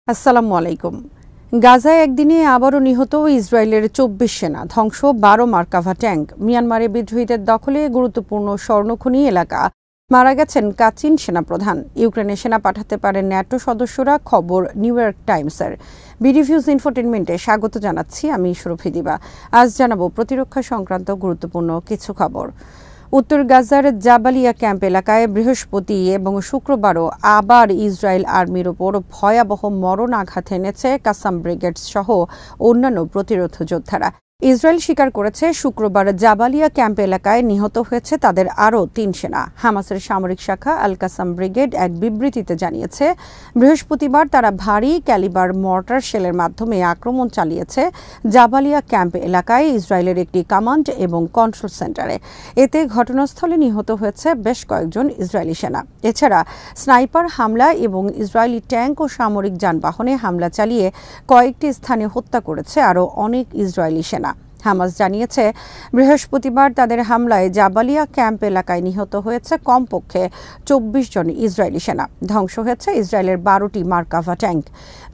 আসসালামু আলাইকুম। গাজায় একদিনে আবারও নিহত ইসরায়েলের ২৪ সেনা, ধ্বংস ১২ মার্কাভা ট্যাঙ্ক। মিয়ানমারে বিদ্রোহীদের দখলে গুরুত্বপূর্ণ স্বর্ণখনি এলাকা, মারা গেছেন কাচিন সেনাপ্রধান। ইউক্রেনে সেনা পাঠাতে পারে ন্যাটো সদস্যরা, খবর নিউ ইয়র্ক টাইমসের। বিডিভিউজ ইনফোটেনমেন্টে স্বাগত জানাচ্ছি, আমি সুরভি দিবা। আজ জানাবো প্রতিরক্ষা সংক্রান্ত গুরুত্বপূর্ণ কিছু খবর। উত্তর গাজার জাবালিয়া ক্যাম্প এলাকায় বৃহস্পতি এবং শুক্রবারও আবার ইসরায়েল আর্মির ওপর ভয়াবহ মরণ আঘাত এনেছে কাসাম ব্রিগেড সহ অন্যান্য প্রতিরোধ যোদ্ধারা। ইসরায়েল স্বীকার করেছে শুক্রবার জাবালিয়া ক্যাম্প এলাকায় নিহত হয়েছে তাদের আরও ৩ সেনা। হামাসের সামরিক শাখা আল কাসাম ব্রিগেড এক বিবৃতিতে জানিয়েছে, বৃহস্পতিবার তারা ভারী ক্যালিবার মর্টার শেলের মাধ্যমে আক্রমণ চালিয়েছে জাবালিয়া ক্যাম্প এলাকায় ইসরায়েলের একটি কমান্ড এবং কন্ট্রোল সেন্টারে। এতে ঘটনাস্থলে নিহত হয়েছে বেশ কয়েকজন ইসরায়েলি সেনা। এছাড়া স্নাইপার হামলা এবং ইসরায়েলি ট্যাঙ্ক ও সামরিক যানবাহনে হামলা চালিয়ে কয়েকটি স্থানে হত্যা করেছে আরও অনেক ইসরায়েলি সেনা। হামাস জানিয়েছে, বৃহস্পতিবার তাদের হামলায় জাবালিয়া ক্যাম্প এলাকায় নিহত হয়েছে কমপক্ষে ২৪ জন ইসরায়েলি সেনা। ধ্বংস হয়েছে ইসরায়েলের ১২টি মার্কাভা ট্যাঙ্ক।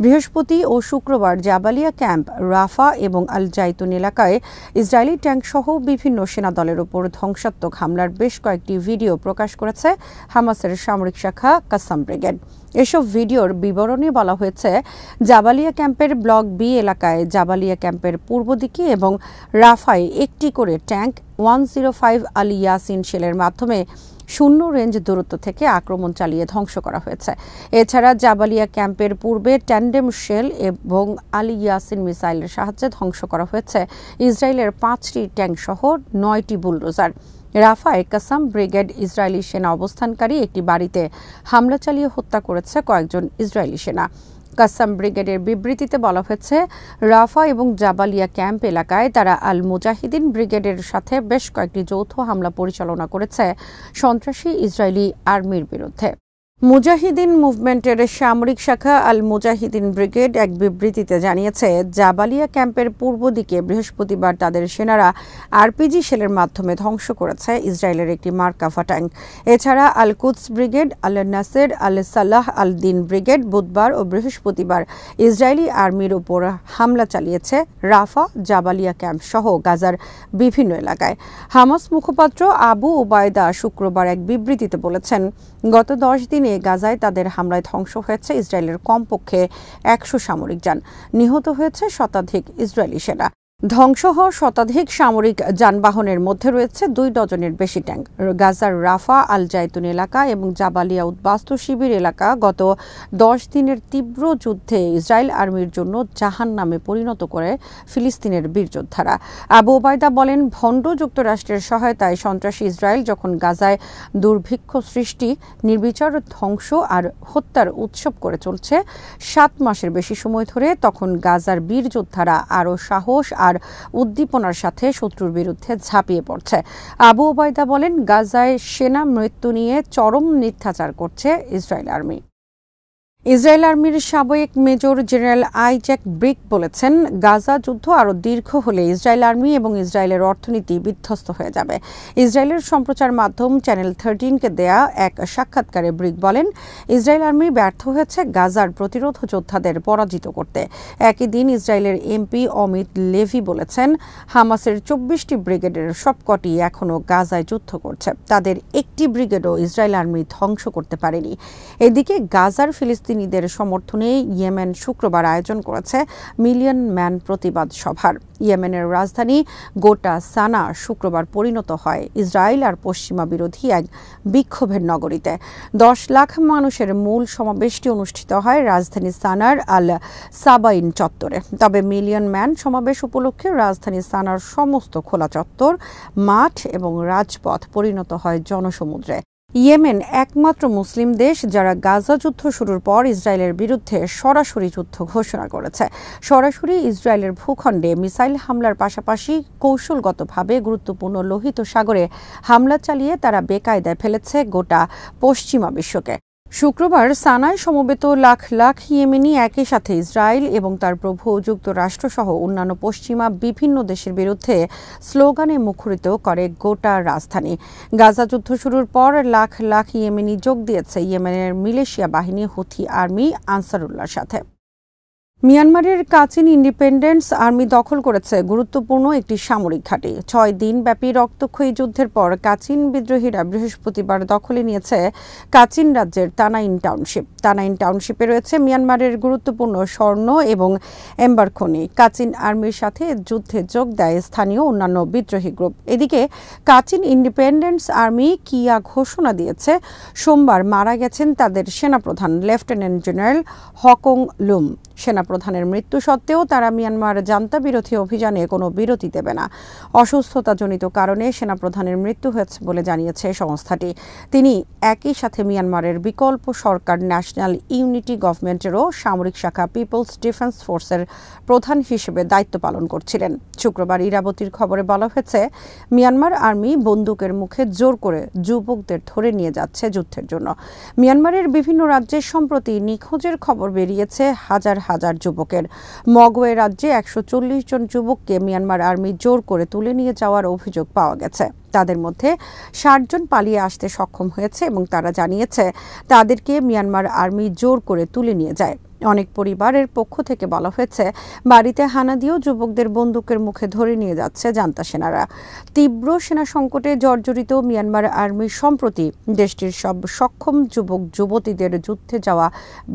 বৃহস্পতি ও শুক্রবার জাবালিয়া ক্যাম্প, রাফা এবং আল জাইতুন এলাকায় ইসরায়েলি ট্যাঙ্ক সহ বিভিন্ন সেনা দলের ওপর ধ্বংসাত্মক হামলার বেশ কয়েকটি ভিডিও প্রকাশ করেছে হামাসের সামরিক শাখা কাসাম ব্রিগেড। এসব ভিডিওর বিবরণে বলা হয়েছে, জাবালিয়া ক্যাম্পের ব্লক বি এলাকায় জাবালিয়া ক্যাম্পের পূর্ব দিকে এবং রাফায় একটি করে ট্যাঙ্ক 105 আল ইয়াসিন শেলের মাধ্যমে শূন্য রেঞ্জ দূরত্ব থেকে আক্রমণ চালিয়ে ধ্বংস করা হয়েছে। এছাড়া জাবালিয়া ক্যাম্পের পূর্বে ট্যান্ডেম শেল এবং আল ইয়াসিন মিসাইলের সাহায্যে ধ্বংস করা হয়েছে ইসরায়েলের 5টি ট্যাঙ্ক সহ 9টি বুলডোজার। রাফায় কাসাম ব্রিগেড ইসরায়েলি সেনা অবস্থানকারী একটি বাড়িতে হামলা চালিয়ে হত্যা করেছে কয়েকজন ইসরায়েলি সেনা। কাসাম ব্রিগেডের বিবৃতিতে বলা হয়েছে, রাফা এবং জাবালিয়া ক্যাম্প এলাকায় তারা আল মুজাহিদিন ব্রিগেডের সাথে বেশ কয়েকটি যৌথ হামলা পরিচালনা করেছে সন্ত্রাসী ইসরায়েলি আর্মির বিরুদ্ধে। মুজাহিদিন মুভমেন্টের সামরিক শাখা আল মুজাহিদিন ব্রিগেড এক বিবৃতিতে জানিয়েছে, জাবালিয়া ক্যাম্পের পূর্ব দিকে বৃহস্পতিবার তাদের সেনারা আরপিজি শেলের মাধ্যমে ধ্বংস করেছে ইসরায়েলের একটি মার্কাভা ট্যাঙ্ক। এছাড়া আল কুদস ব্রিগেড, আল নাসের, আল সালাহ আল দিন ব্রিগেড বুধবার ও বৃহস্পতিবার ইসরায়েলি আর্মির ওপর হামলা চালিয়েছে রাফা, জাবালিয়া ক্যাম্প সহ গাজার বিভিন্ন এলাকায়। হামাস মুখপাত্র আবু ওবায়দা শুক্রবার এক বিবৃতিতে বলেছেন, গত 10 দিনে গাজায় তাদের হামলায় ধ্বংস হয়েছে ইসরায়েলের কমপক্ষে 100 সামরিক যান, নিহত হয়েছে শতাধিক ইসরায়েলি সেনা। ধ্বংস হওয়া শতাধিক সামরিক যানবাহনের মধ্যে রয়েছে 2 ডজনের বেশি ট্যাঙ্ক। গাজার রাফা, আল জাইতুন এলাকা এবং জাবালিয়া উদ্বাস্তু শিবির এলাকা গত 10 দিনের তীব্র যুদ্ধে ইসরায়েল আর্মির জন্য জাহান্নামে পরিণত করে ফিলিস্তিনের বীর যোদ্ধারা। আবু ওবায়দা বলেন, ভণ্ড যুক্তরাষ্ট্রের সহায়তায় সন্ত্রাসী ইসরায়েল যখন গাজায় দুর্ভিক্ষ সৃষ্টি, নির্বিচার ধ্বংস আর হত্যার উৎসব করে চলছে 7 মাসের বেশি সময় ধরে, তখন গাজার বীর যোদ্ধারা আরও সাহস আর উদ্দীপনার সাথে শত্রুর বিরুদ্ধে ঝাঁপিয়ে পড়ছে। আবু ওবায়দা বলেন, গাজায় সেনা মৃত্যু নিয়ে চরম মিথ্যাচার করছে ইসরায়েল আর্মি। ইসরায়েল আর্মির সাবেক মেজর জেনারেল আইজ্যাক ব্রিক বলেছেন, গাজা যুদ্ধ আরও দীর্ঘ হলে ইসরায়েল আর্মি এবং ইসরায়েলের অর্থনীতি বিধ্বস্ত হয়ে যাবে। ইসরায়েলের সম্প্রচার মাধ্যম চ্যানেল 13কে দেয়া এক সাক্ষাৎকারে ব্রিক বলেন, ইসরায়েল আর্মি ব্যর্থ হয়েছে গাজার প্রতিরোধ যোদ্ধাদের পরাজিত করতে। একই দিন ইসরায়েলের এমপি অমিত লেভি বলেছেন, হামাসের 24টি ব্রিগেডের সবকটি এখনও গাজায় যুদ্ধ করছে, তাদের একটি ব্রিগেডও ইসরায়েল আর্মি ধ্বংস করতে পারেনি। এদিকে গাজার ফিলিস্তিনিদের সমর্থনে ইয়েমেন শুক্রবার আয়োজন করেছে মিলিয়ন ম্যান প্রতিবাদ সভার। ইয়েমেনের রাজধানী গোটা সানা শুক্রবার পরিণত হয় ইসরায়েল আর পশ্চিমা বিরোধী এক বিক্ষোভের নগরীতে। 10 লাখ মানুষের মূল সমাবেশটি অনুষ্ঠিত হয় রাজধানী সানার আল সাবাইন চত্বরে। তবে মিলিয়ন ম্যান সমাবেশ উপলক্ষে রাজধানী সানার সমস্ত খোলা চত্বর, মাঠ এবং রাজপথ পরিণত হয় জনসমুদ্রে। ইয়েমেন একমাত্র মুসলিম দেশ যারা গাজা যুদ্ধ শুরুর পর ইসরায়েলের বিরুদ্ধে সরাসরি যুদ্ধ ঘোষণা করেছে। সরাসরি ইসরায়েলের ভূখণ্ডে মিসাইল হামলার পাশাপাশি কৌশলগতভাবে গুরুত্বপূর্ণ লোহিত সাগরে হামলা চালিয়ে তারা বেকায়দায় ফেলেছে গোটা পশ্চিমা বিশ্বকে। শুক্রবার সানায় সমবেত লাখ লাখ ইয়েমেনি একই সাথে ইসরায়েল এবং তার প্রভু যুক্তরাষ্ট্রসহ অন্যান্য পশ্চিমা বিভিন্ন দেশের বিরুদ্ধে স্লোগানে মুখরিত করে গোটা রাজধানী। গাজা যুদ্ধ শুরুর পর লাখ লাখ ইয়েমেনি যোগ দিয়েছে ইয়েমেনের মিলিশিয়া বাহিনী হুথি আর্মি আনসারুল্লাহর সাথে। মিয়ানমারের কাচিন ইন্ডিপেন্ডেন্স আর্মি দখল করেছে গুরুত্বপূর্ণ একটি সামরিক ঘাঁটি। 6 দিনব্যাপী রক্তক্ষয়ী যুদ্ধের পর কাচিন বিদ্রোহীরা বৃহস্পতিবার দখলে নিয়েছে কাচিন রাজ্যের তানাইন টাউনশিপ। তানাইন টাউনশিপে রয়েছে মিয়ানমারের গুরুত্বপূর্ণ স্বর্ণ এবং এম্বার খনি। কাচিন আর্মির সাথে যুদ্ধে যোগ দেয় স্থানীয় অন্যান্য বিদ্রোহী গ্রুপ। এদিকে কাচিন ইন্ডিপেন্ডেন্স আর্মি কিয়া ঘোষণা দিয়েছে সোমবার মারা গেছেন তাদের সেনাপ্রধান লেফটেন্যান্ট জেনারেল হকং লুম। সেনাপ্রধানের মৃত্যু সত্ত্বেও তারা মিয়ানমার জান্তা বিরোধী অভিযানে কোনো বিরতি দেবে না। অসুস্থতাজনিত কারণে সেনাপ্রধানের মৃত্যু হয়েছে বলে জানিয়েছে সংস্থাটি। তিনি একই সাথে মিয়ানমারের বিকল্প সরকার ন্যাশনাল ইউনিটি গভর্নমেন্টেরও সামরিক শাখা পিপলস ডিফেন্স ফোর্সের প্রধান হিসেবে দায়িত্ব পালন করছিলেন। শুক্রবার ইরাবতীর খবরে বলা হয়েছে, মিয়ানমার আর্মি বন্দুকের মুখে জোর করে যুবকদের ধরে নিয়ে যাচ্ছে যুদ্ধের জন্য। মিয়ানমারের বিভিন্ন রাজ্যে সম্প্রতি নিখোঁজের খবর বেরিয়েছে হাজার হাজার যুবকের। মগওয়ে রাজ্যে 140 জন যুবককে মিয়ানমার আর্মি জোর করে তুলে নিয়ে যাওয়ার অভিযোগ পাওয়া গেছে। তাদের মধ্যে 60 জন পালিয়ে আসতে সক্ষম হয়েছে এবং তারা জানিয়েছে তাদেরকে মিয়ানমার আর্মি জোর করে তুলে নিয়ে যায়। অনেক পরিবারের পক্ষ থেকে বলা হয়েছে, বাড়িতে হানা দিয়েও যুবকদের বন্দুকের মুখে ধরে নিয়ে যাচ্ছে জান্তা সেনারা। তীব্র সেনা সংকটে জর্জরিত মিয়ানমার আর্মি সম্প্রতি দেশটির সব সক্ষম যুবক যুবতীদের যুদ্ধে যাওয়া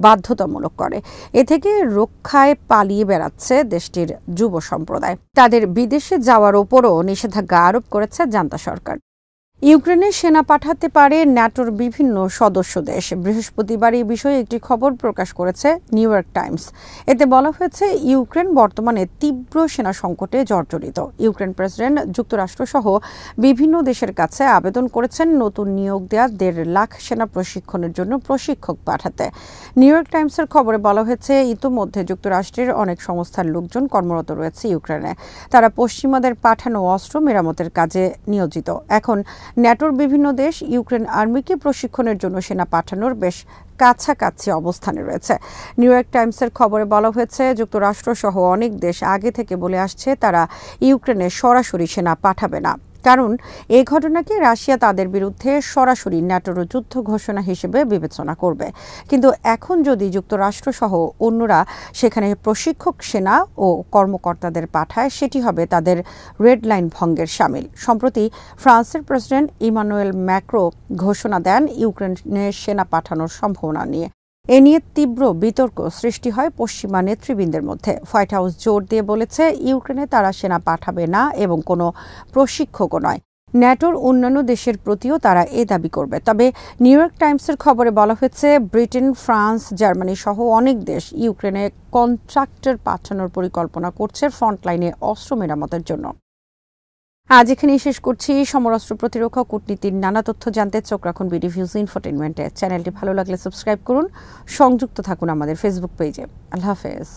বাধ্যতামূলক করে। এ থেকে রক্ষায় পালিয়ে বেড়াচ্ছে দেশটির যুব সম্প্রদায়। তাদের বিদেশে যাওয়ার ওপরও নিষেধাজ্ঞা আরোপ করেছে জান্তা সরকার। ইউক্রেনে সেনা পাঠাতে পারে ন্যাটোর বিভিন্ন সদস্য দেশ। বৃহস্পতিবার এই বিষয়ে একটি খবর প্রকাশ করেছে নিউ ইয়র্ক টাইমস। এতে বলা হয়েছে, ইউক্রেন বর্তমানে তীব্র সেনা সংকটে জর্জরিত। ইউক্রেন প্রেসিডেন্ট যুক্তরাষ্ট্রসহ বিভিন্ন দেশের কাছে আবেদন করেছেন নতুন নিয়োগ দেওয়া 1.5 লাখ সেনা প্রশিক্ষণের জন্য প্রশিক্ষক পাঠাতে। নিউ ইয়র্ক টাইমসের খবরে বলা হয়েছে, ইতোমধ্যে যুক্তরাষ্ট্রের অনেক সংস্থার লোকজন কর্মরত রয়েছে ইউক্রেনে। তারা পশ্চিমাদের পাঠানো অস্ত্র মেরামতের কাজে নিয়োজিত। এখন ন্যাটোর বিভিন্ন দেশ ইউক্রেন আর্মিকে প্রশিক্ষণের জন্য সেনা পাঠানোর বেশ কাছাকাছি অবস্থানে রয়েছে। নিউ ইয়র্ক টাইমসের খবরে বলা হয়েছে, যুক্তরাষ্ট্র সহ অনেক দেশ আগে থেকে বলে আসছে তারা ইউক্রেনে সরাসরি সেনা পাঠাবে না, কারণ এই ঘটনাকে রাশিয়া তাদের বিরুদ্ধে সরাসরি ন্যাটোর যুদ্ধ ঘোষণা হিসেবে বিবেচনা করবে। কিন্তু এখন যদি যুক্তরাষ্ট্র সহ অন্যরা সেখানে প্রশিক্ষক সেনা ও কর্মকর্তাদের পাঠায়, সেটি হবে তাদের রেড লাইন ভঙ্গের শামিল। সম্প্রতি ফ্রান্সের প্রেসিডেন্ট ইমানুয়েল ম্যাক্রো ঘোষণা দেন ইউক্রেনে সেনা পাঠানোর সম্ভাবনা নিয়ে। এ নিয়ে তীব্র বিতর্ক সৃষ্টি হয় পশ্চিমা নেতৃবৃন্দের মধ্যে। হোয়াইট হাউস জোর দিয়ে বলেছে, ইউক্রেনে তারা সেনা পাঠাবে না এবং কোনো প্রশিক্ষকও নয়। ন্যাটোর অন্যান্য দেশের প্রতিও তারা এ দাবি করবে। তবে নিউ ইয়র্ক টাইমসের খবরে বলা হয়েছে, ব্রিটেন, ফ্রান্স, জার্মানি সহ অনেক দেশ ইউক্রেনে কন্ট্রাক্টর পাঠানোর পরিকল্পনা করছে ফ্রন্টলাইনে অস্ত্র মেরামতের জন্য। আজ এখানেই শেষ করছি। সমরাস্ত্র প্রতিরক্ষা কূটনীতির নানা তথ্য জানতে চোখ রাখুন বিডিভিউজ ইনফোটেইনমেন্টে। চ্যানেলটি ভালো লাগলে সাবস্ক্রাইব করুন, সংযুক্ত থাকুন আমাদের ফেসবুক পেজে। আল্লাহ হাফেজ।